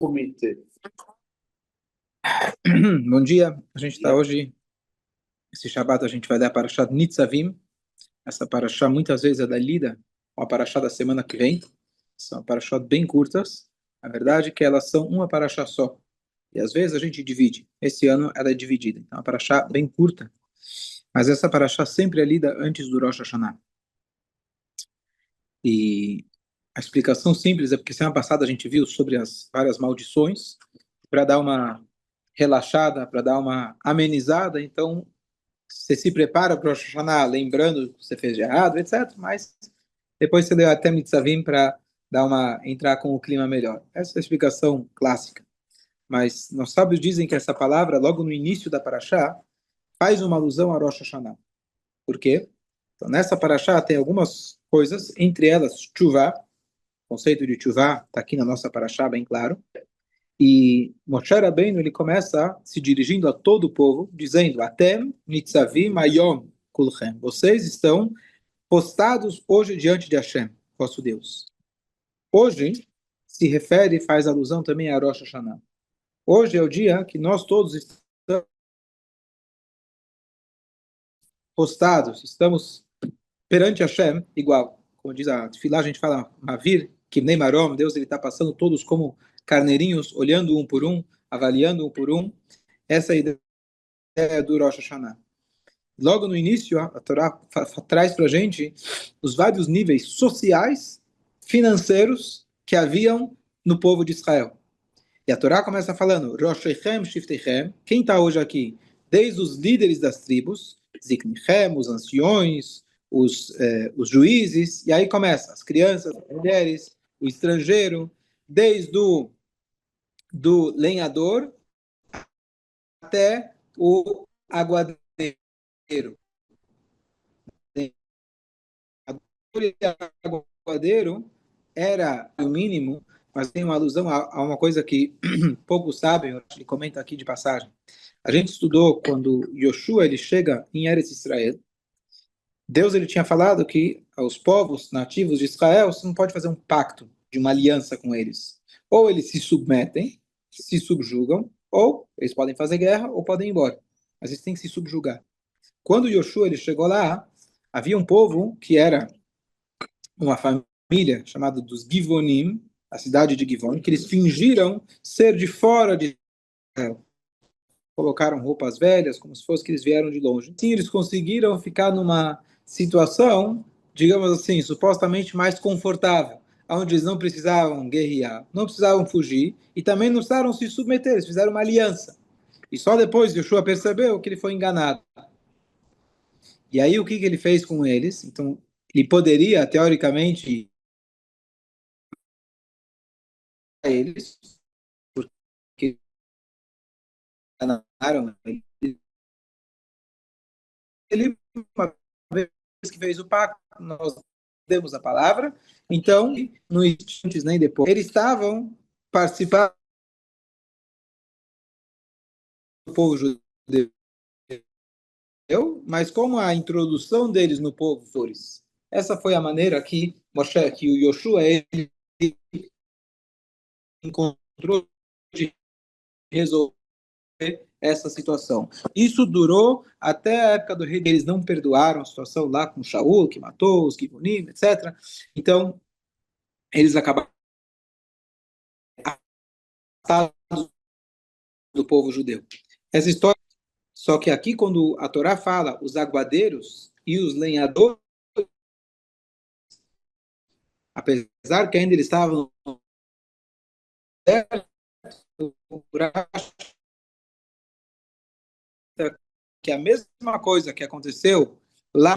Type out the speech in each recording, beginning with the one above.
comitê. Bom dia, a gente está hoje, esse Shabbat a gente vai ler a Parashat Nitzavim. Essa Parashat muitas vezes é lida com a Parashat da semana que vem. São Parashat bem curtas. A verdade é que elas são uma Parashat só. E às vezes a gente divide. Esse ano ela é dividida. Então é uma Parashat bem curta. Mas essa Parashat sempre é lida antes do Rosh Hashanah. E a explicação simples é porque semana passada a gente viu sobre as várias maldições. Para dar uma relaxada, para dar uma amenizada, então você se prepara para o Rosh Hashanah, lembrando o que você fez de errado, etc. Mas depois você lê até Nitzavim para entrar com o clima melhor. Essa é a explicação clássica. Mas nós sábios dizem que essa palavra, logo no início da Parashá, faz uma alusão a Rosh Hashanah. Por quê? Então, nessa Parashá tem algumas coisas, entre elas, Tchuvá, o conceito de Tchuvá está aqui na nossa Parashá, bem claro. E Moshe Rabbeinu, ele começa se dirigindo a todo o povo, dizendo: Atem nitzavim ayom kulchem. Vocês estão postados hoje diante de Hashem, vosso Deus. Hoje se refere, faz alusão também a Rosh Hashanah. Hoje é o dia que nós todos estamos postados, estamos perante Hashem, igual, como diz a Tefilá, a gente fala, Mavir, Kibnei Marom, Deus ele está passando todos como carneirinhos, olhando um por um, avaliando um por um. Essa é a ideia do Rosh Hashanah. Logo no início, a Torá traz para a gente os vários níveis sociais, financeiros que haviam no povo de Israel. E a Torá começa falando, Roshechem, Shiftechem, quem está hoje aqui? Desde os líderes das tribos, Ziknichem, os anciões, os juízes, e aí começa as crianças, as mulheres, o estrangeiro, desde do lenhador até o aguadeiro. Aguadeiro era o mínimo, mas tem uma alusão a uma coisa que poucos sabem, ele comenta aqui de passagem. A gente estudou quando Yoshua ele chega em Eretz Israel. Deus ele tinha falado que aos povos nativos de Israel você não pode fazer um pacto de uma aliança com eles. Ou eles se submetem, se subjugam, ou eles podem fazer guerra ou podem ir embora. Mas eles têm que se subjugar. Quando Yoshua ele chegou lá, havia um povo que era uma família chamada dos Givonim, a cidade de Givon, que eles fingiram ser de fora de Israel. Colocaram roupas velhas, como se fosse que eles vieram de longe. Sim, eles conseguiram ficar numa situação, digamos assim, supostamente mais confortável, onde eles não precisavam guerrear, não precisavam fugir e também não precisaram se submeter, eles fizeram uma aliança. E só depois Joshua percebeu que ele foi enganado. E aí o que ele fez com eles? Então, ele poderia, teoricamente, eles, porque enganaram ele, uma vez que fez o pacto, nós demos a palavra, então, não antes nem depois, eles estavam participando do povo judeu, mas como a introdução deles no povo flores. Essa foi a maneira que Moshe, que o Yoshua ele encontrou de resolver essa situação. Isso durou até a época do rei, eles não perdoaram a situação lá com Shaul, que matou os Givonim, etc. Então, eles acabaram do povo judeu. Essa história, só que aqui quando a Torá fala os aguadeiros e os lenhadores, apesar que ainda eles estavam que a mesma coisa que aconteceu lá,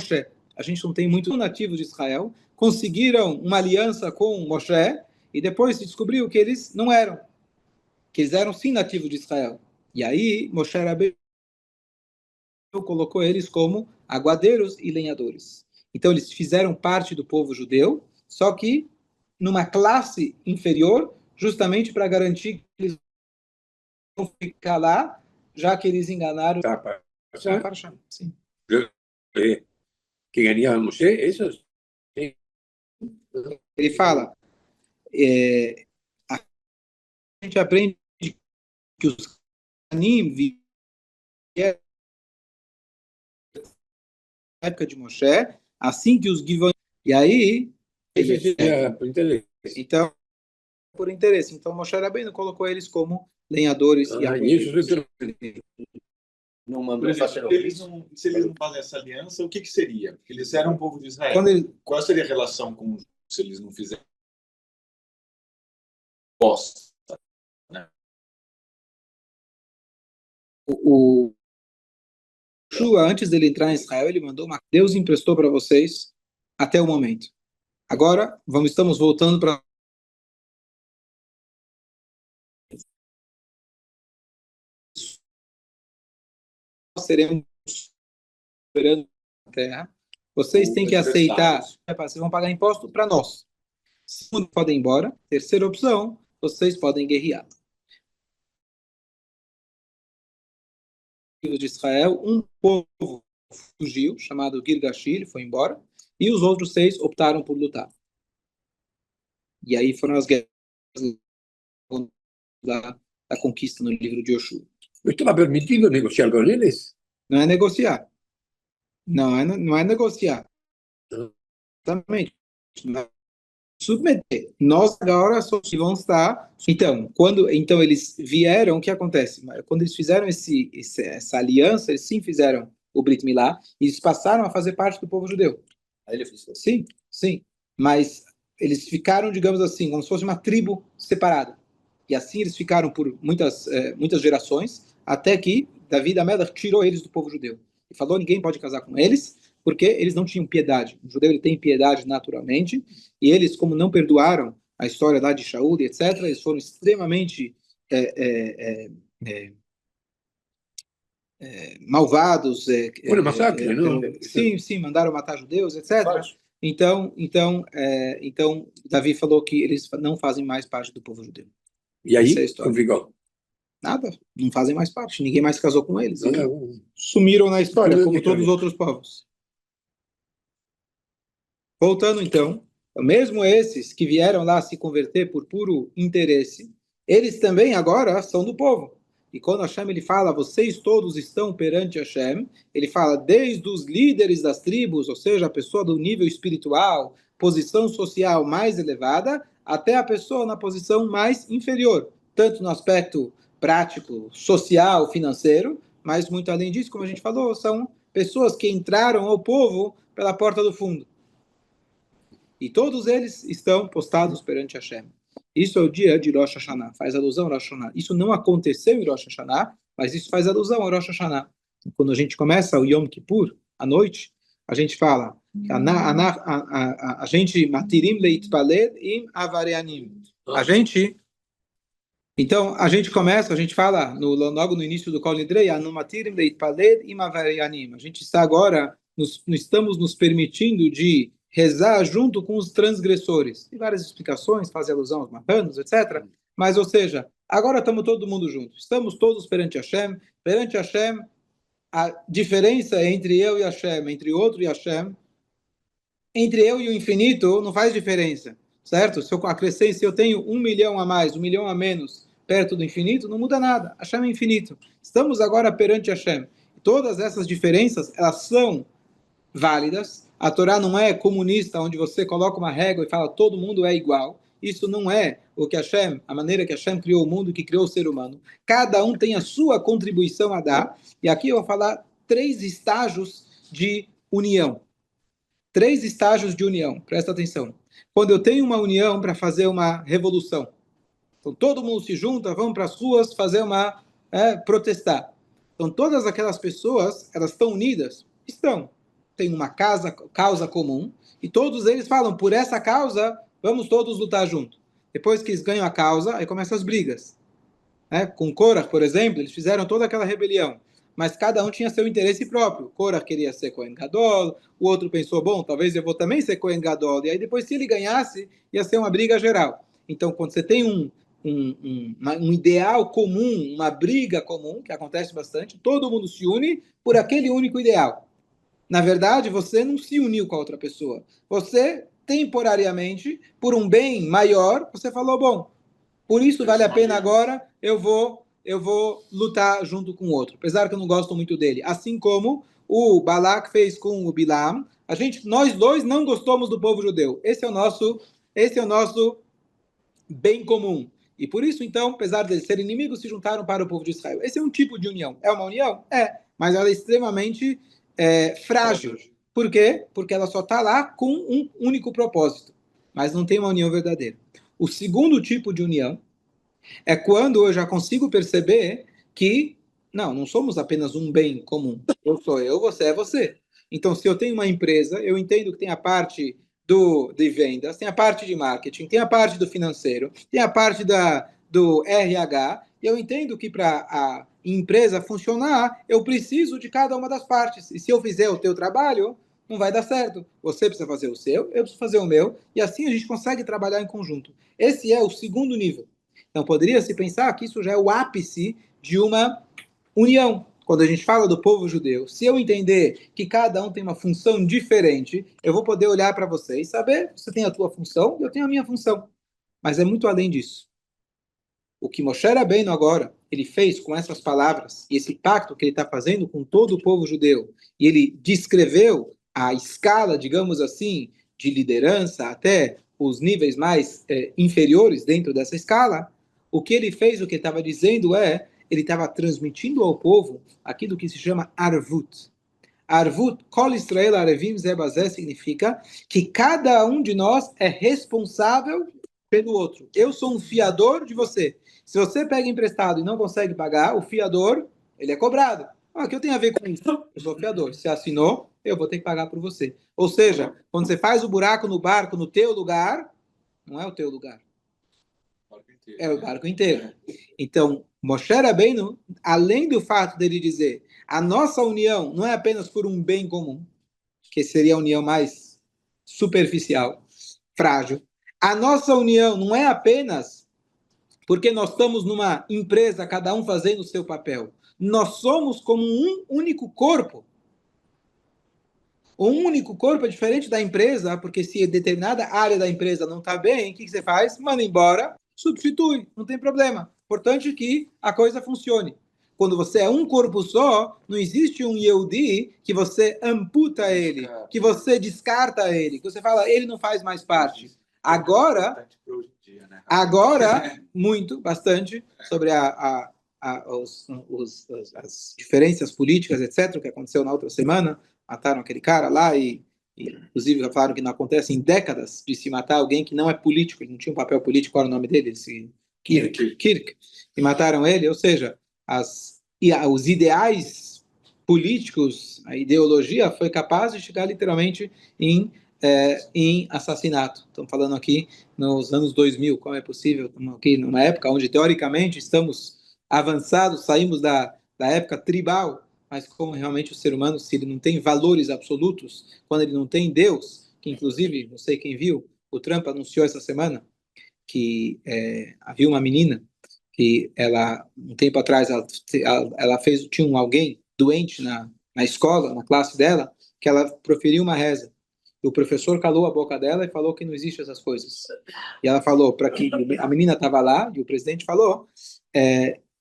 a gente não tem muito nativos de Israel, conseguiram uma aliança com Moshe e depois se descobriu que eles não eram, que eles eram sim nativos de Israel. E aí Moshe Rabbeinu colocou eles como aguadeiros e lenhadores. Então eles fizeram parte do povo judeu, só que numa classe inferior, justamente para garantir que eles vão ficar lá, já que eles enganaram. Tá, Sim. Que ganhava Moshe, isso? Ele fala, gente aprende que os Anim vieram na época de Moshe, assim que os Givan... E aí... Por interesse. Então, por interesse. Então, Moshe Rabbeinu colocou eles como lenhadores e apoiadores. Não mandou fazer se eles não fazem essa aliança, o que seria? Porque eles eram o povo de Israel. Qual seria a relação com se eles não fizerem posta? Né? O Shua, antes dele entrar em Israel, ele mandou uma... Deus emprestou para vocês até o momento. Agora, estamos voltando para... Nós seremos esperando na terra. Vocês têm que aceitar, vocês vão pagar imposto para nós. Segundo, podem ir embora. Terceira opção, vocês podem guerrear. De Israel, um povo fugiu, chamado Girgashi, ele foi embora, e os outros 6 optaram por lutar. E aí foram as guerras da conquista no livro de Yoshua. Estava permitido negociar com eles? Não é negociar. Não é negociar. Exatamente. Submeter. Nós agora vamos estar... Então eles vieram, o que acontece? Quando eles fizeram essa aliança, eles sim fizeram o Brit Milá, e eles passaram a fazer parte do povo judeu. Aí ele fez. Sim, sim. Mas eles ficaram, digamos assim, como se fosse uma tribo separada. E assim eles ficaram por muitas gerações, até que Davi Amelach tirou eles do povo judeu. E falou, ninguém pode casar com eles, porque eles não tinham piedade. O judeu ele tem piedade naturalmente, e eles, como não perdoaram a história lá de Shaul e etc., eles foram extremamente malvados. Foi um massacre, não? Sim, mandaram matar judeus, etc. Então, Davi falou que eles não fazem mais parte do povo judeu. E aí, ficou? Nada, não fazem mais parte, ninguém mais casou com eles. Sumiram na história, como todos os outros povos. Voltando então, mesmo esses que vieram lá se converter por puro interesse, eles também agora são do povo. E quando Hashem ele fala, vocês todos estão perante Hashem, ele fala desde os líderes das tribos, ou seja, a pessoa do nível espiritual, posição social mais elevada, até a pessoa na posição mais inferior, tanto no aspecto prático, social, financeiro, mas muito além disso, como a gente falou, são pessoas que entraram ao povo pela porta do fundo. E todos eles estão postados perante Hashem. Isso é o dia de Rosh Hashanah, faz alusão a Rosh Hashanah. Isso não aconteceu em Rosh Hashanah, mas isso faz alusão a Rosh Hashanah. Quando a gente começa o Yom Kippur, à noite, a gente fala, a gente matirim leitpaled im avareanim. Então, a gente fala, logo no início do Kol Nidrei, anumatirim leitpaled im avareanim. A gente está agora, estamos nos permitindo de rezar junto com os transgressores. Tem várias explicações, fazem alusão aos marranos, etc. Mas, ou seja, agora estamos todo mundo junto. Estamos todos perante Hashem. Perante Hashem, a diferença entre eu e Hashem, entre outro e Hashem, entre eu e o infinito, não faz diferença. Certo? Se eu acrescento, se eu tenho 1 milhão a mais, 1 milhão a menos, perto do infinito, não muda nada. Hashem é infinito. Estamos agora perante Hashem. Todas essas diferenças, elas são válidas. A Torá não é comunista, onde você coloca uma régua e fala todo mundo é igual. Isso não é o que Hashem, a maneira que Hashem criou o mundo, que criou o ser humano. Cada um tem a sua contribuição a dar. E aqui eu vou falar 3 estágios de união. 3 estágios de união, presta atenção. Quando eu tenho uma união para fazer uma revolução, então todo mundo se junta, vão para as ruas fazer protestar. Então todas aquelas pessoas, elas estão unidas? Estão. Tem uma causa comum, e todos eles falam, por essa causa, vamos todos lutar junto. Depois que eles ganham a causa, aí começam as brigas. Com Korach, por exemplo, eles fizeram toda aquela rebelião, mas cada um tinha seu interesse próprio. Korach queria ser Kohen Gadol, o outro pensou, bom, talvez eu vou também ser Kohen Gadol, e aí depois, se ele ganhasse, ia ser uma briga geral. Então, quando você tem um ideal comum, uma briga comum, que acontece bastante, todo mundo se une por aquele único ideal. Na verdade, você não se uniu com a outra pessoa. Você, temporariamente, por um bem maior, você falou, bom, Por isso vale a pena agora, eu vou lutar junto com o outro, apesar que eu não gosto muito dele. Assim como o Balak fez com o Bilam, nós dois não gostamos do povo judeu. Esse é o nosso bem comum. E por isso, então, apesar de eles serem inimigos, se juntaram para o povo de Israel. Esse é um tipo de união. É uma união? É. Mas ela é extremamente frágil. Por quê? Porque ela só está lá com um único propósito. Mas não tem uma união verdadeira. O segundo tipo de união é quando eu já consigo perceber que não somos apenas um bem comum. Eu sou eu, você é você. Então, se eu tenho uma empresa, eu entendo que tem a parte de vendas, tem a parte de marketing, tem a parte do financeiro, tem a parte do RH, e eu entendo que para a empresa funcionar, eu preciso de cada uma das partes. E se eu fizer o teu trabalho, não vai dar certo. Você precisa fazer o seu, eu preciso fazer o meu, e assim a gente consegue trabalhar em conjunto. Esse é o segundo nível. Então, poderia-se pensar que isso já é o ápice de uma união. Quando a gente fala do povo judeu, se eu entender que cada um tem uma função diferente, eu vou poder olhar para você e saber, você tem a tua função, eu tenho a minha função. Mas é muito além disso. O que Moshe Rabbeinu agora, ele fez com essas palavras, e esse pacto que ele está fazendo com todo o povo judeu, e ele descreveu a escala, digamos assim, de liderança até os níveis mais inferiores dentro dessa escala, o que ele fez, o que ele estava dizendo ele estava transmitindo ao povo aquilo que se chama Arvut. Arvut, Kol Israel Arevim Zebazé, significa que cada um de nós é responsável pelo outro. Eu sou um fiador de você. Se você pega emprestado e não consegue pagar, o fiador, ele é cobrado. O que eu tenho a ver com isso? Eu sou fiador. Se assinou, eu vou ter que pagar por você. Ou seja, quando você faz o buraco no barco no teu lugar, não é o teu lugar. É o barco inteiro. Então, Moshe Rabbeinu, além do fato dele dizer a nossa união não é apenas por um bem comum, que seria a união mais superficial, frágil. A nossa união não é apenas porque nós estamos numa empresa, cada um fazendo o seu papel. Nós somos como um único corpo. Um único corpo é diferente da empresa, porque se determinada área da empresa não está bem, o que você faz? Manda embora, substitui, não tem problema. Importante que a coisa funcione. Quando você é um corpo só, não existe um Yehudi que você amputa ele, que você descarta ele, que você fala, ele não faz mais parte. Agora, bastante, sobre as diferenças políticas, etc., que aconteceu na outra semana, mataram aquele cara lá e inclusive já falaram que não acontece em décadas de se matar alguém que não é político, ele não tinha um papel político, qual era o nome dele? Kirk. E mataram ele, ou seja, os ideais políticos, a ideologia foi capaz de chegar literalmente em assassinato. Estamos falando aqui nos anos 2000, como é possível? Estamos aqui numa época onde, teoricamente, estamos avançados, saímos da época tribal, mas como realmente o ser humano, se ele não tem valores absolutos, quando ele não tem Deus, que inclusive, não sei quem viu, o Trump anunciou essa semana que havia uma menina que ela, um tempo atrás, tinha alguém doente na escola, na classe dela, que ela proferiu uma reza. O professor calou a boca dela e falou que não existe essas coisas. E ela falou para que a menina estava lá e o presidente falou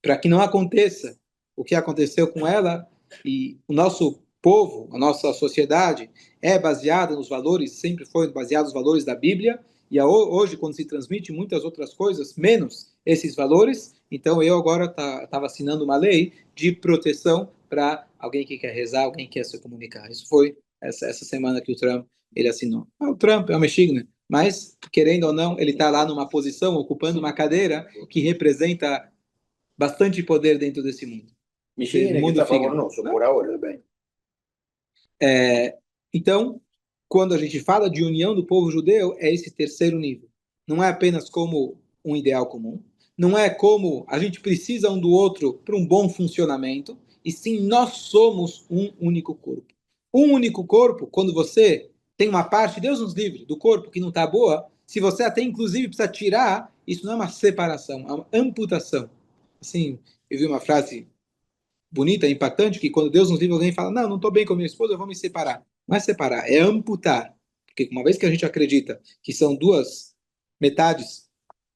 para que não aconteça o que aconteceu com ela. E o nosso povo, a nossa sociedade é baseada nos valores, sempre foi baseada nos valores da Bíblia. E hoje, quando se transmite muitas outras coisas, menos esses valores, então eu agora estava assinando uma lei de proteção para alguém que quer rezar, alguém que quer se comunicar. Isso foi essa semana que o Trump ele assinou. O Trump é um mexicano, mas, querendo ou não, ele está lá numa posição, ocupando uma cadeira que representa bastante poder dentro desse mundo. Mexicano que está famoso, por agora. Então, quando a gente fala de união do povo judeu, é esse terceiro nível. Não é apenas como um ideal comum, não é como a gente precisa um do outro para um bom funcionamento, e sim nós somos um único corpo. Um único corpo, quando você tem uma parte, Deus nos livre, do corpo que não está boa, se você até inclusive precisa tirar, isso não é uma separação, é uma amputação. Assim, eu vi uma frase bonita, impactante, que quando Deus nos livre, alguém fala, não estou bem com a minha esposa, eu vou me separar. Não é separar, é amputar. Porque uma vez que a gente acredita que são duas metades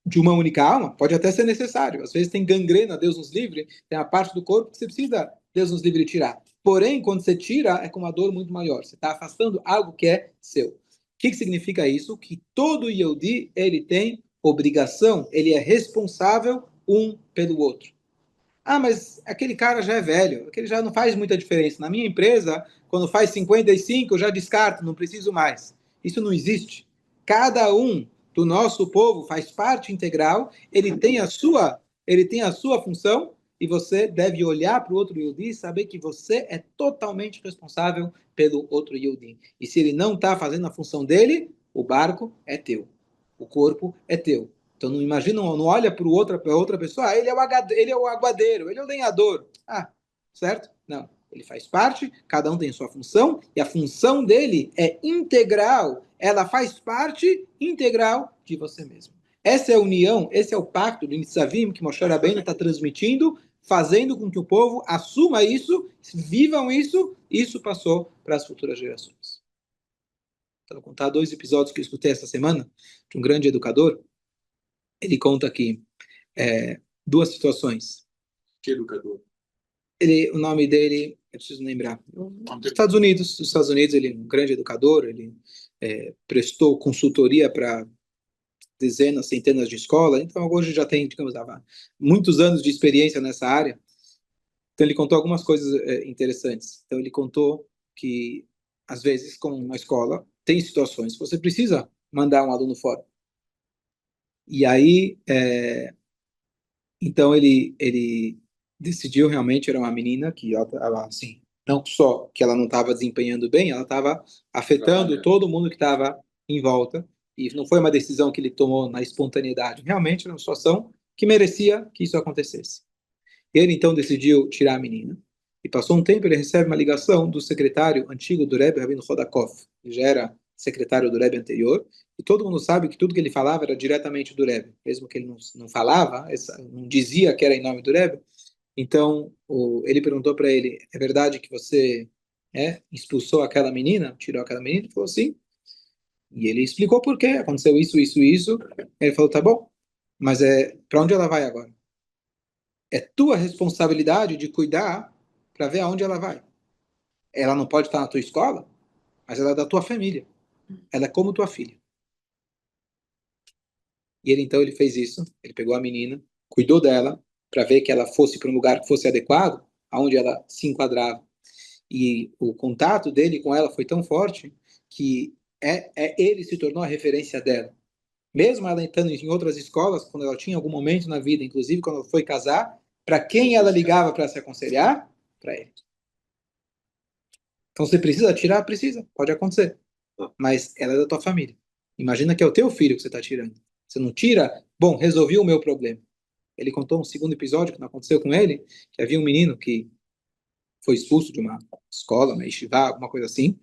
de uma única alma, pode até ser necessário. Às vezes tem gangrena, Deus nos livre, tem a parte do corpo que você precisa, Deus nos livre, tirar. Porém, quando você tira, é com uma dor muito maior. Você está afastando algo que é seu. O que significa isso? Que todo Yehudi, ele tem obrigação, ele é responsável um pelo outro. Ah, mas aquele cara já é velho, aquele já não faz muita diferença. Na minha empresa, quando faz 55, eu já descarto, não preciso mais. Isso não existe. Cada um do nosso povo faz parte integral, ele tem a sua função, e você deve olhar para o outro Yehudi e saber que você é totalmente responsável pelo outro Yehudi. E se ele não está fazendo a função dele, o barco é teu, o corpo é teu. Então não imagina, não olha para outra pessoa, ele é o aguadeiro, ele é o lenhador. Ah, certo? Não. Ele faz parte, cada um tem sua função, e a função dele é integral. Ela faz parte integral de você mesmo. Essa é a união, esse é o pacto do Nitzavim que Moshe Rabbeinu está transmitindo, fazendo com que o povo assuma isso, vivam isso, isso passou para as futuras gerações. Vou contar 2 episódios que eu escutei essa semana, de um grande educador. Ele conta aqui 2 situações. Que educador? O nome dele, eu preciso lembrar. Nos Estados Unidos, ele é um grande educador, ele prestou consultoria para dezenas, centenas de escolas, então hoje já tem, digamos, muitos anos de experiência nessa área. Então ele contou algumas coisas interessantes. Então ele contou que, às vezes, com uma escola, tem situações que você precisa mandar um aluno fora. E aí, então ele decidiu realmente, era uma menina que ela, assim, não só que ela não estava desempenhando bem, ela estava afetando todo mundo que estava em volta, e não foi uma decisão que ele tomou na espontaneidade, realmente era uma situação que merecia que isso acontecesse. Ele então decidiu tirar a menina, e passou um tempo, ele recebe uma ligação do secretário antigo do Rebbe, Rabino Rodakov, que já era secretário do Rebbe anterior, e todo mundo sabe que tudo que ele falava era diretamente do Rebbe, mesmo que ele não falava, não dizia que era em nome do Rebbe. Então, ele perguntou para ele, é verdade que você expulsou aquela menina, tirou aquela menina? Ele falou, sim. E ele explicou por quê, aconteceu isso, isso, isso. Ele falou, tá bom, mas para onde ela vai agora? É tua responsabilidade de cuidar para ver aonde ela vai. Ela não pode estar na tua escola, mas ela é da tua família. Ela é como tua filha. E ele fez isso. Ele pegou a menina, cuidou dela para ver que ela fosse para um lugar que fosse adequado, aonde ela se enquadrava. E o contato dele com ela foi tão forte que ele se tornou a referência dela. Mesmo ela entrando em outras escolas, quando ela tinha algum momento na vida, inclusive quando ela foi casar, para quem ela ligava para se aconselhar? Para ele. Então, você precisa tirar? Precisa, pode acontecer. Mas ela é da tua família. Imagina que é o teu filho que você está tirando. Você não tira, bom, resolvi o meu problema. Ele contou um segundo episódio que não aconteceu com ele, que havia um menino que foi expulso de uma escola, uma yeshiva, alguma coisa assim,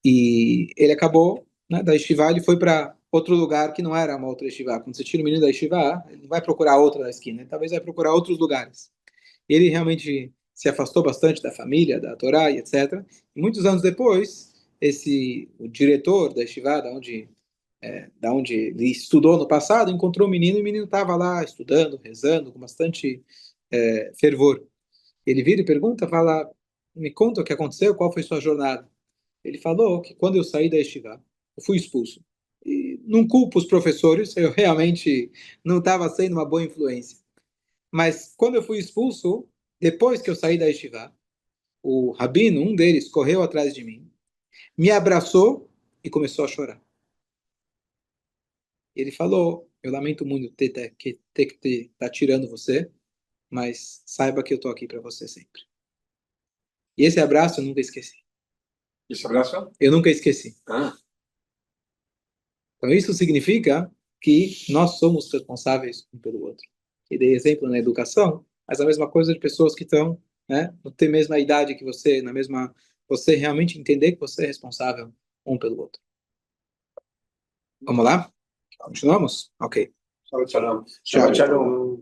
e ele acabou, né, da yeshiva, ele foi para outro lugar que não era uma outra yeshiva. Quando você tira o menino da yeshiva, ele não vai procurar outra da esquina, ele talvez vai procurar outros lugares. Ele realmente se afastou bastante da família, da Torá e etc. E muitos anos depois, o diretor da yeshiva, da onde ele estudou no passado, encontrou o menino, e o menino estava lá estudando, rezando, com bastante fervor. Ele vira e pergunta, fala, me conta o que aconteceu, qual foi sua jornada? Ele falou que quando eu saí da yeshiva, eu fui expulso. E não culpo os professores, eu realmente não estava sendo uma boa influência. Mas quando eu fui expulso, depois que eu saí da yeshiva, o rabino, um deles, correu atrás de mim, me abraçou e começou a chorar. Ele falou, eu lamento muito ter que estar tirando você, mas saiba que eu estou aqui para você sempre. E esse abraço eu nunca esqueci. Esse abraço? Eu nunca esqueci. Então isso significa que nós somos responsáveis um pelo outro. E dei exemplo na educação, mas a mesma coisa de pessoas que estão, né, não tem a mesma idade que você, você realmente entender que você é responsável um pelo outro. Vamos lá? Continuamos? Ok. Shalom. Shalom. Shalom.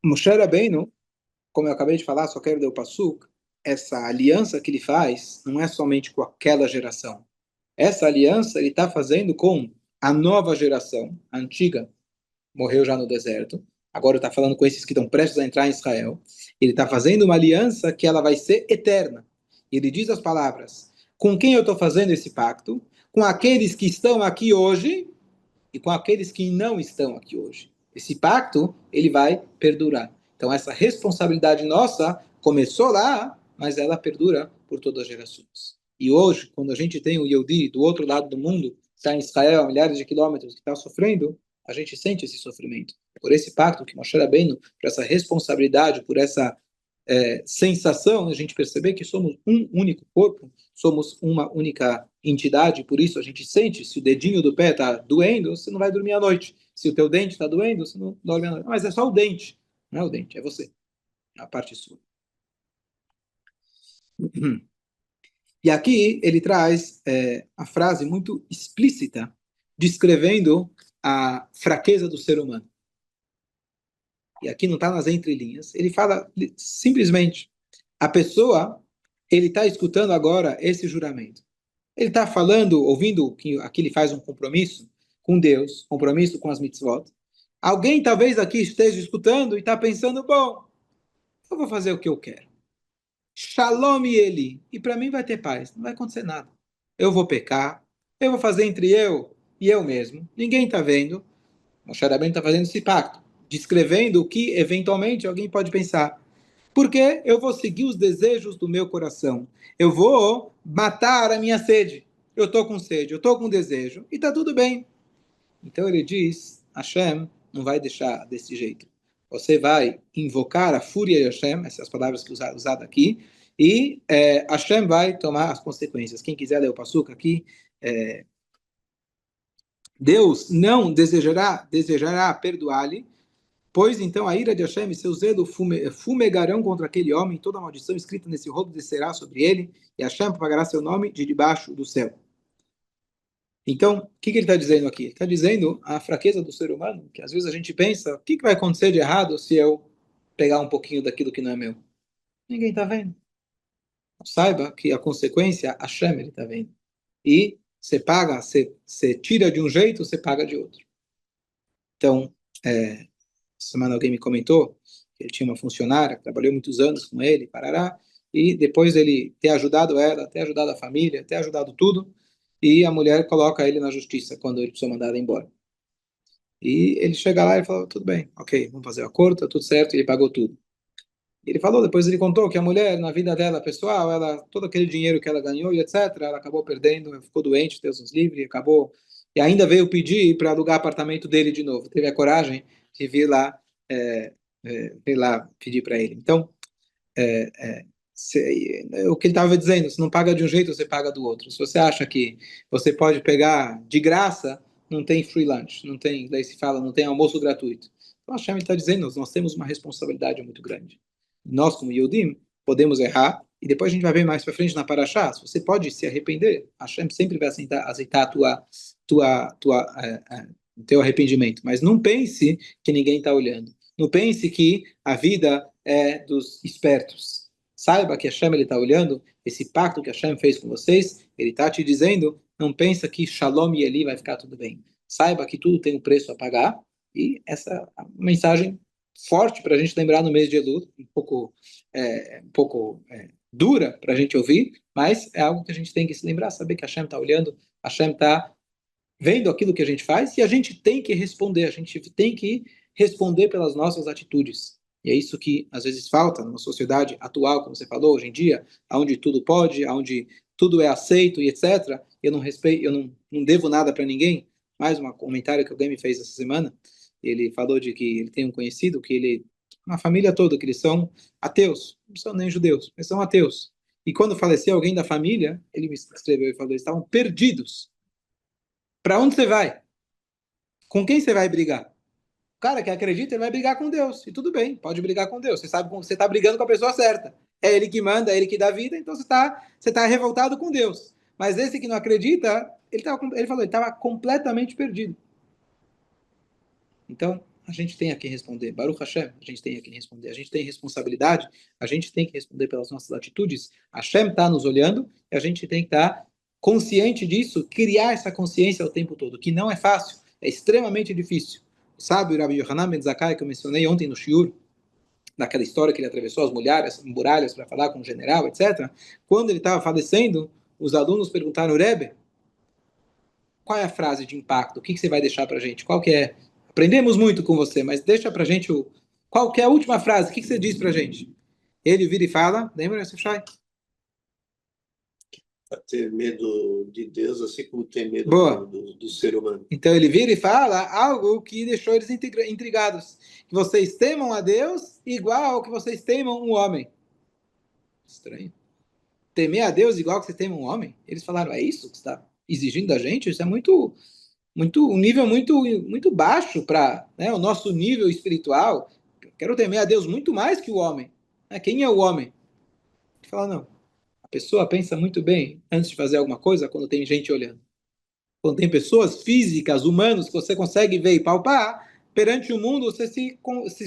Moshe Rabbeinu, como eu acabei de falar, só quero dar o passuk, essa aliança que ele faz não é somente com aquela geração, Essa aliança ele está fazendo com a nova geração, a antiga, morreu já no deserto, agora está falando com esses que estão prestes a entrar em Israel. Ele está fazendo uma aliança que ela vai ser eterna. Ele diz as palavras, com quem eu estou fazendo esse pacto? Com aqueles que estão aqui hoje e com aqueles que não estão aqui hoje. Esse pacto, ele vai perdurar. Então, essa responsabilidade nossa começou lá, mas ela perdura por todas as gerações. E hoje, quando a gente tem o Yehudi do outro lado do mundo, está em Israel, a milhares de quilômetros, que está sofrendo, a gente sente esse sofrimento. Por esse pacto que Moshe Rabbeinu, por essa responsabilidade, por essa sensação, a gente perceber que somos um único corpo, somos uma única entidade, por isso a gente sente, se o dedinho do pé está doendo, você não vai dormir à noite. Se o teu dente está doendo, você não dorme à noite. Mas é só o dente, não é o dente, é você, é a parte sua. E aqui ele traz a frase muito explícita, descrevendo a fraqueza do ser humano. E aqui não está nas entrelinhas, ele fala simplesmente, a pessoa, ele está escutando agora esse juramento. Ele está falando, ouvindo que aqui ele faz um compromisso com Deus, compromisso com as mitzvot. Alguém talvez aqui esteja escutando e está pensando, bom, eu vou fazer o que eu quero. Shalom ele. E para mim vai ter paz, não vai acontecer nada. Eu vou pecar, eu vou fazer entre eu e eu mesmo. Ninguém está vendo. Moshe Rabbeinu está fazendo esse pacto, descrevendo o que eventualmente alguém pode pensar. Porque eu vou seguir os desejos do meu coração. Eu vou matar a minha sede. Eu estou com sede, eu estou com desejo, e está tudo bem. Então ele diz, Hashem não vai deixar desse jeito. Você vai invocar a fúria de Hashem, essas palavras que usadas aqui, e Hashem vai tomar as consequências. Quem quiser ler o passuca aqui, Deus não desejará perdoar-lhe, pois então a ira de Hashem e seu zelo fumegarão contra aquele homem, toda a maldição escrita nesse rolo descerá sobre ele, e Hashem pagará seu nome de debaixo do céu. Então, o que ele está dizendo aqui? Ele está dizendo a fraqueza do ser humano, que às vezes a gente pensa, o que vai acontecer de errado se eu pegar um pouquinho daquilo que não é meu? Ninguém está vendo. Saiba que a consequência, Hashem, ele está vendo. E você paga, você tira de um jeito, você paga de outro. Então, essa semana alguém me comentou que ele tinha uma funcionária que trabalhou muitos anos com ele, parará, e depois ele ter ajudado ela, ter ajudado a família, ter ajudado tudo, e a mulher coloca ele na justiça quando ele precisa mandar ele embora. E ele chega lá e fala, tudo bem, ok, vamos fazer o acordo, tá tudo certo, e ele pagou tudo. Ele falou, depois ele contou que a mulher, na vida dela pessoal, ela, todo aquele dinheiro que ela ganhou e etc., ela acabou perdendo, ficou doente, Deus nos livre, acabou, e ainda veio pedir para alugar apartamento dele de novo. Teve a coragem de vir lá, vir lá pedir para ele. Então, o que ele estava dizendo, se não paga de um jeito, você paga do outro. Se você acha que você pode pegar de graça, não tem free lunch, não tem, daí se fala, não tem almoço gratuito. Então, a Hashem está dizendo, nós temos uma responsabilidade muito grande. Nós, como Yehudim, podemos errar, e depois a gente vai ver mais para frente na Parashá, se você pode se arrepender, a Hashem sempre vai aceitar o teu arrependimento. Mas não pense que ninguém está olhando. Não pense que a vida é dos espertos. Saiba que Hashem está olhando, esse pacto que Hashem fez com vocês, ele está te dizendo, não pensa que Shalom e Eli vai ficar tudo bem. Saiba que tudo tem um preço a pagar, e essa é uma mensagem forte para a gente lembrar no mês de Elul, um pouco dura para a gente ouvir, mas é algo que a gente tem que se lembrar, saber que Hashem está olhando, Hashem está vendo aquilo que a gente faz, e a gente tem que responder, a gente tem que responder pelas nossas atitudes. E é isso que às vezes falta numa sociedade atual, como você falou, hoje em dia, onde tudo pode, onde tudo é aceito e etc. Eu não respeito, não devo nada para ninguém. Mais um comentário que alguém me fez essa semana. Ele falou de que ele tem um conhecido que ele, uma família toda, que eles são ateus, não são nem judeus, eles são ateus. E quando faleceu alguém da família, ele me escreveu e falou, eles estavam perdidos. Para onde você vai? Com quem você vai brigar? O cara que acredita, ele vai brigar com Deus. E tudo bem, pode brigar com Deus. Você sabe que você está brigando com a pessoa certa. É ele que manda, é ele que dá vida, então você tá revoltado com Deus. Mas esse que não acredita, ele falou, ele estava completamente perdido. Então, a gente tem a quem responder. Baruch Hashem, a gente tem a quem responder. A gente tem responsabilidade, a gente tem que responder pelas nossas atitudes. Hashem está nos olhando e a gente tem que estar consciente disso, criar essa consciência o tempo todo, que não é fácil, é extremamente difícil. Sabe o Rabbi Yohanan Ben Zakkai, que eu mencionei ontem no Shiur, naquela história que ele atravessou as muralhas para falar com o general, etc. Quando ele estava falecendo, os alunos perguntaram, Rebbe, qual é a frase de impacto? O que você vai deixar para a gente? Qual que é? Aprendemos muito com você, mas deixa para a gente qual que é a última frase? O que você diz para a gente? Ele vira e fala, lembra, Shai? Ter medo de Deus, assim como ter medo do ser humano. Então ele vira e fala algo que deixou eles intrigados. Que vocês temam a Deus igual ao que vocês temam um homem. Estranho. Temer a Deus igual que você temam um homem? Eles falaram, é isso que você está exigindo da gente? Isso é um nível muito baixo para, né, o nosso nível espiritual. Quero temer a Deus muito mais que o homem. Quem é o homem? Ele fala, não. A pessoa pensa muito bem antes de fazer alguma coisa quando tem gente olhando. Quando tem pessoas físicas, humanos, que você consegue ver e palpar, perante o mundo você se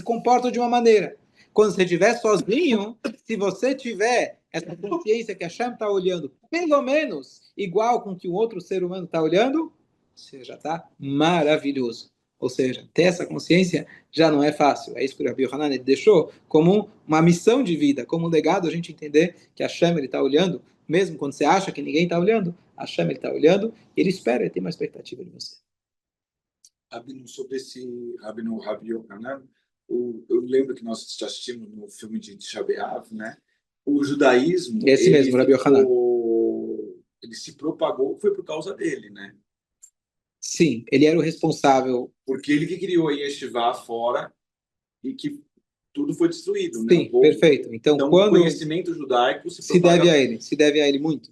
comporta de uma maneira. Quando você estiver sozinho, se você tiver essa consciência que a Hashem está olhando, pelo menos igual com que o outro ser humano está olhando, você já está maravilhoso. Ou seja, ter essa consciência já não é fácil. É isso que o Rabbi Yohanan deixou como uma missão de vida, como um legado, a gente entender que a Hashem está olhando, mesmo quando você acha que ninguém está olhando, a Hashem está olhando, e ele espera, ele tem uma expectativa de você. Rabino, sobre esse Rabbi Yohanan, eu lembro que nós assistimos no filme de Tisha B'Av, né? O judaísmo, esse mesmo, Rabbi Yohanan. Ele se propagou, foi por causa dele, né? Sim, ele era o responsável. Porque ele que criou a Yeshiva fora e que tudo foi destruído, né? Sim, perfeito. Então quando o conhecimento judaico se deve a ele muito.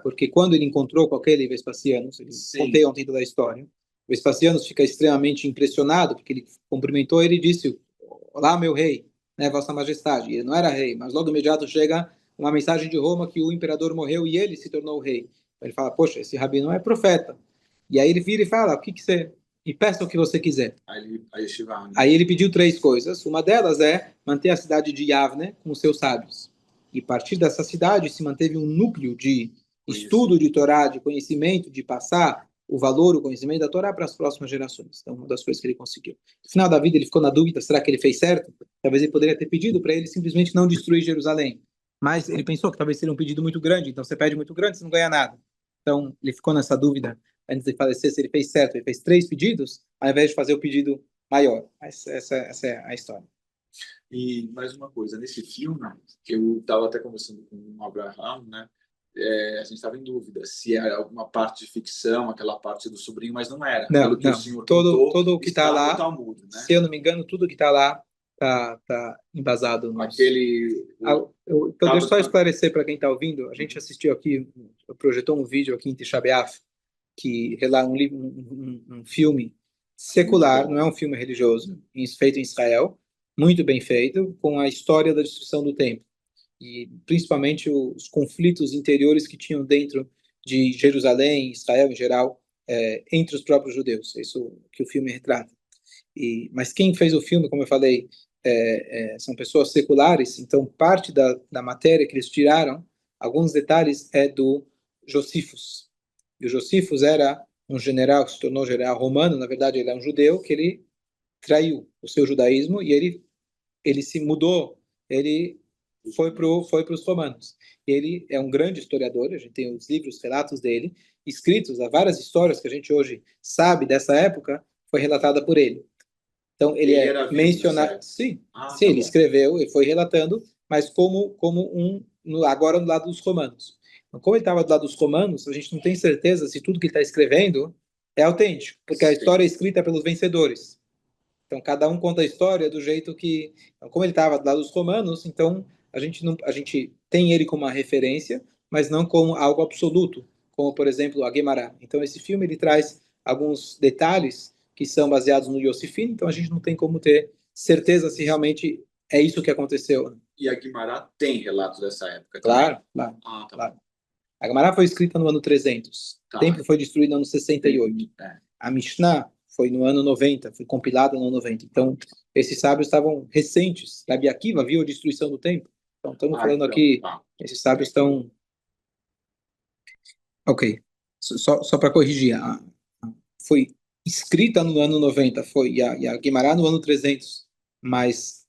Porque quando ele encontrou com aquele Vespasiano, contei ontem toda a história, Vespasiano fica extremamente impressionado, porque ele cumprimentou ele e disse, olá, meu rei, né, vossa majestade. Ele não era rei, mas logo imediato chega uma mensagem de Roma que o imperador morreu e ele se tornou rei. Ele fala, poxa, esse rabino não é profeta. E aí ele vira e fala, o que você... E peça o que você quiser. Aí ele pediu 3 coisas. Uma delas é manter a cidade de Yavne com os seus sábios. E a partir dessa cidade se manteve um núcleo de estudo de Torá, de conhecimento, de passar o valor, o conhecimento da Torá para as próximas gerações. Então, uma das coisas que ele conseguiu. No final da vida, ele ficou na dúvida, será que ele fez certo? Talvez ele poderia ter pedido para ele simplesmente não destruir Jerusalém. Mas ele pensou que talvez seria um pedido muito grande, então você pede muito grande, você não ganha nada. Então, ele ficou nessa dúvida antes de falecer, se ele fez certo. Ele fez 3 pedidos, ao invés de fazer o pedido maior. Mas essa é a história. E mais uma coisa, nesse filme, que eu estava até conversando com o Abraham, né? A gente estava em dúvida se era alguma parte de ficção, aquela parte do sobrinho, mas não era. Não, que o senhor todo o que está lá, Talmud, né? Se eu não me engano, tudo que está lá está embasado. Então, deixa eu só esclarecer para quem está ouvindo. A gente assistiu aqui, projetou um vídeo aqui em Tisha B'Av, que relata um filme secular, não é um filme religioso, feito em Israel, muito bem feito, com a história da destruição do templo. E principalmente os conflitos interiores que tinham dentro de Jerusalém, Israel em geral, entre os próprios judeus. É isso que o filme retrata. Mas quem fez o filme, como eu falei, são pessoas seculares, então parte da matéria que eles tiraram, alguns detalhes, é do Josifus. E o Josifus era um general que se tornou general romano, na verdade ele é um judeu, que ele traiu o seu judaísmo e ele se mudou, ele foi para os romanos. Ele é um grande historiador, a gente tem os livros, relatos dele, escritos, há várias histórias que a gente hoje sabe dessa época, foi relatada por ele. Então, ele é mencionado... Sim, ele escreveu, ele foi relatando, mas como agora do lado dos romanos. Então, como ele estava do lado dos romanos, a gente não tem certeza se tudo que ele está escrevendo é autêntico, porque a história é escrita pelos vencedores. Então, cada um conta a história do jeito que... Então, como ele estava do lado dos romanos, então a gente tem ele como uma referência, mas não como algo absoluto, como, por exemplo, a Guemará. Então, esse filme ele traz alguns detalhes que são baseados no Yosifin, então a gente não tem como ter certeza se realmente é isso que aconteceu. E a Guemará tem relatos dessa época? Claro, claro. Claro. A Guemará foi escrita no ano 300. O templo foi destruído no ano 68. A Mishnah foi no ano 90, foi compilada no ano 90. Então, esses sábios estavam recentes. Rabi Akiva viu a destruição do templo. Então, estamos falando aqui, esses sábios estão... Ok. só para corrigir, foi escrita no ano 90, e a Guimará no ano 300, mas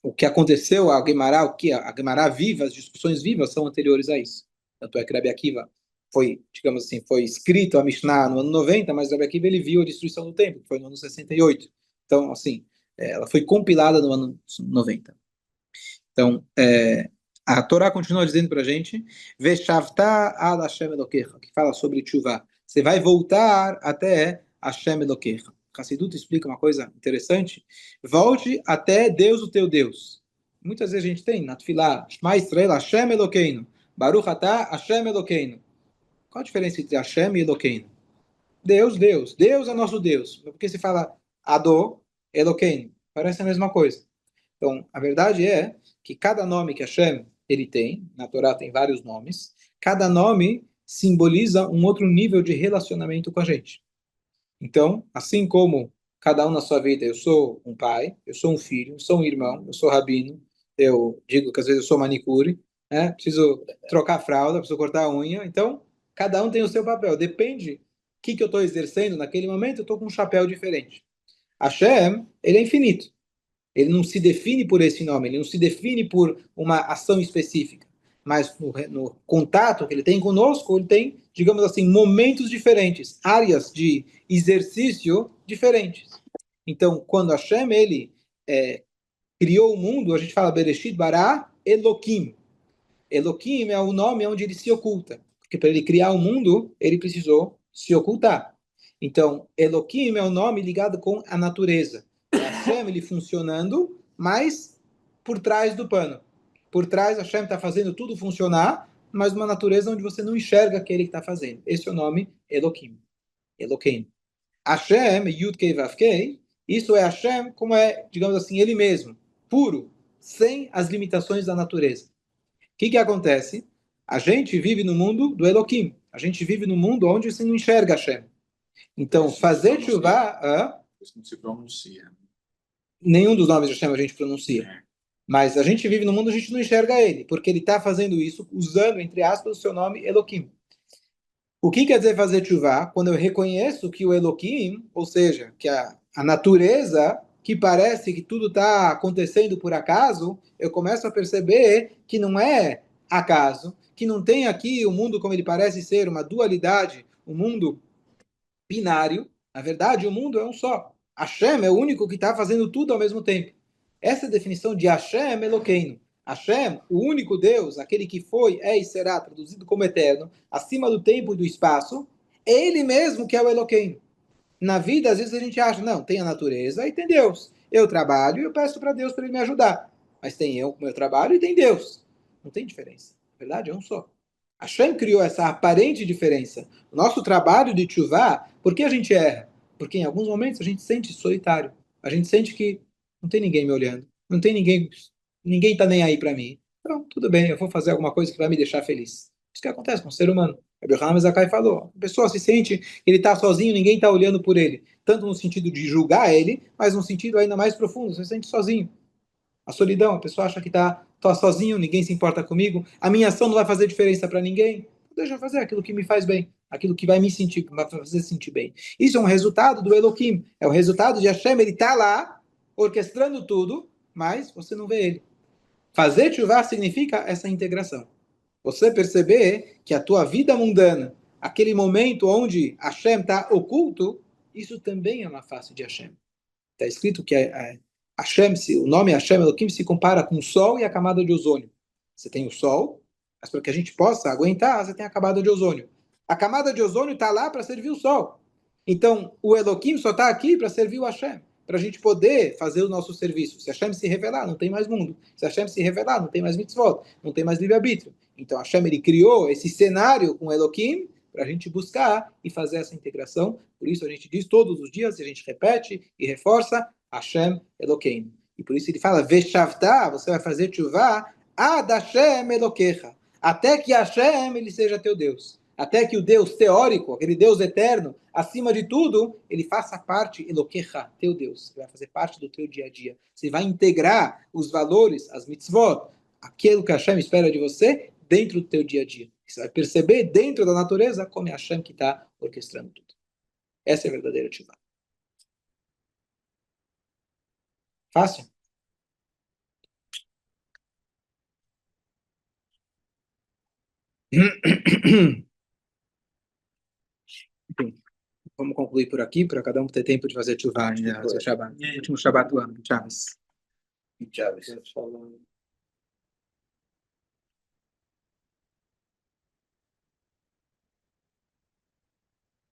o que aconteceu, a Guimará viva, as discussões vivas são anteriores a isso. Tanto é que Rabi Akiva foi, digamos assim, foi escrito a Mishnah no ano 90, mas Rabi Akiva ele viu a destruição do templo, que foi no ano 68. Então, assim, ela foi compilada no ano 90. Então, a Torá continua dizendo para a gente, Veshavta ad Hashem Elokecha, que fala sobre Teshuvah. Você vai voltar até Hashem Elokecha. Hassidut explica uma coisa interessante. Volte até Deus, o teu Deus. Muitas vezes a gente tem na Tefilá, Shema Israel, Hashem Elokeinu. Baruch atah Hashem Elokeinu. Qual a diferença entre Hashem e Elokeinu? Deus, Deus. Deus é nosso Deus. Por que se fala Adô, Elokeinu? Parece a mesma coisa. Então, a verdade é que cada nome que Hashem ele tem, na Torá tem vários nomes, cada nome simboliza um outro nível de relacionamento com a gente. Então, assim como cada um na sua vida, eu sou um pai, eu sou um filho, eu sou um irmão, eu sou rabino, eu digo que às vezes eu sou manicure, né? Preciso trocar a fralda, preciso cortar a unha, então cada um tem o seu papel, depende do que eu estou exercendo naquele momento, eu estou com um chapéu diferente. Hashem, ele é infinito. Ele não se define por esse nome, ele não se define por uma ação específica, mas no contato que ele tem conosco, ele tem, digamos assim, momentos diferentes, áreas de exercício diferentes. Então, quando Hashem, ele criou o mundo, a gente fala Bereshit bara Elokim. Elokim é o nome onde ele se oculta, porque para ele criar o mundo, ele precisou se ocultar. Então, Elokim é o nome ligado com a natureza. Hashem, ele funcionando, mas por trás do pano. Por trás, Hashem está fazendo tudo funcionar, mas uma natureza onde você não enxerga aquele que está fazendo. Esse é o nome Elokim. Elokim. Hashem, Yud-Kei Vav-Kei, isso é Hashem como é, digamos assim, ele mesmo, puro, sem as limitações da natureza. O que acontece? A gente vive no mundo do Elokim. A gente vive no mundo onde você não enxerga Hashem. Então, fazer Teshuvah... Isso não se pronuncia. Nenhum dos nomes de Hashem a gente pronuncia. Mas a gente vive no mundo, a gente não enxerga ele, porque ele está fazendo isso usando, entre aspas, o seu nome Elokim. O que quer dizer fazer Teshuvah? Quando eu reconheço que o Elokim, ou seja, que a natureza, que parece que tudo está acontecendo por acaso, eu começo a perceber que não é acaso, que não tem aqui o mundo como ele parece ser, uma dualidade, um mundo binário. Na verdade, o mundo é um só. Hashem é o único que está fazendo tudo ao mesmo tempo. Essa é a definição de Hashem Elokeinu. Hashem, o único Deus, aquele que foi, é e será, traduzido como eterno, acima do tempo e do espaço, é ele mesmo que é o Elokeinu. Na vida, às vezes a gente acha, não, tem a natureza e tem Deus. Eu trabalho e eu peço para Deus para ele me ajudar. Mas tem eu com meu trabalho e tem Deus. Não tem diferença. Na verdade, é um só. Hashem criou essa aparente diferença. O nosso trabalho de teshuvah, por que a gente erra? Porque em alguns momentos a gente se sente solitário. A gente sente que não tem ninguém me olhando. Não tem ninguém está nem aí para mim. Então, tudo bem, eu vou fazer alguma coisa que vai me deixar feliz. Isso que acontece com o ser humano. Abraham Zakai falou. A pessoa se sente, ele está sozinho, ninguém está olhando por ele. Tanto no sentido de julgar ele, mas no sentido ainda mais profundo. Você se sente sozinho. A solidão, a pessoa acha que está sozinho, ninguém se importa comigo, a minha ação não vai fazer diferença para ninguém. Deixa eu fazer aquilo que me faz bem, aquilo que vai me sentir, vai fazer sentir bem. Isso é um resultado do Elokim, é o resultado de Hashem, ele está lá, orquestrando tudo, mas você não vê ele. Fazer teshuvah significa essa integração. Você perceber que a tua vida mundana, aquele momento onde Hashem está oculto, isso também é uma face de Hashem. Está escrito que Hashem, o nome Hashem Elokim se compara com o Sol e a camada de ozônio. Você tem o Sol, mas para que a gente possa aguentar, você tem a camada de ozônio. A camada de ozônio está lá para servir o Sol. Então, o Elokim só está aqui para servir o Hashem, para a gente poder fazer o nosso serviço. Se Hashem se revelar, não tem mais mundo. Se Hashem se revelar, não tem mais mitzvot, não tem mais livre-arbítrio. Então, Hashem ele criou esse cenário com o Elokim para a gente buscar e fazer essa integração. Por isso a gente diz todos os dias, a gente repete e reforça, Hashem Elokeinu. E por isso ele fala, Veshavta, você vai fazer teshuvah, ad Hashem Elokecha. Até que Hashem ele seja teu Deus. Até que o Deus teórico, aquele Deus eterno, acima de tudo, ele faça parte, Elokecha, teu Deus. Ele vai fazer parte do teu dia a dia. Você vai integrar os valores, as mitzvot, aquilo que Hashem espera de você, dentro do teu dia a dia. Você vai perceber dentro da natureza como é Hashem que está orquestrando tudo. Essa é a verdadeira tchuvá. Fácil? Enfim, vamos concluir por aqui, para cada um ter tempo de fazer tchuvá ainda, no último Shabbat do ano. Tchau. Chaves.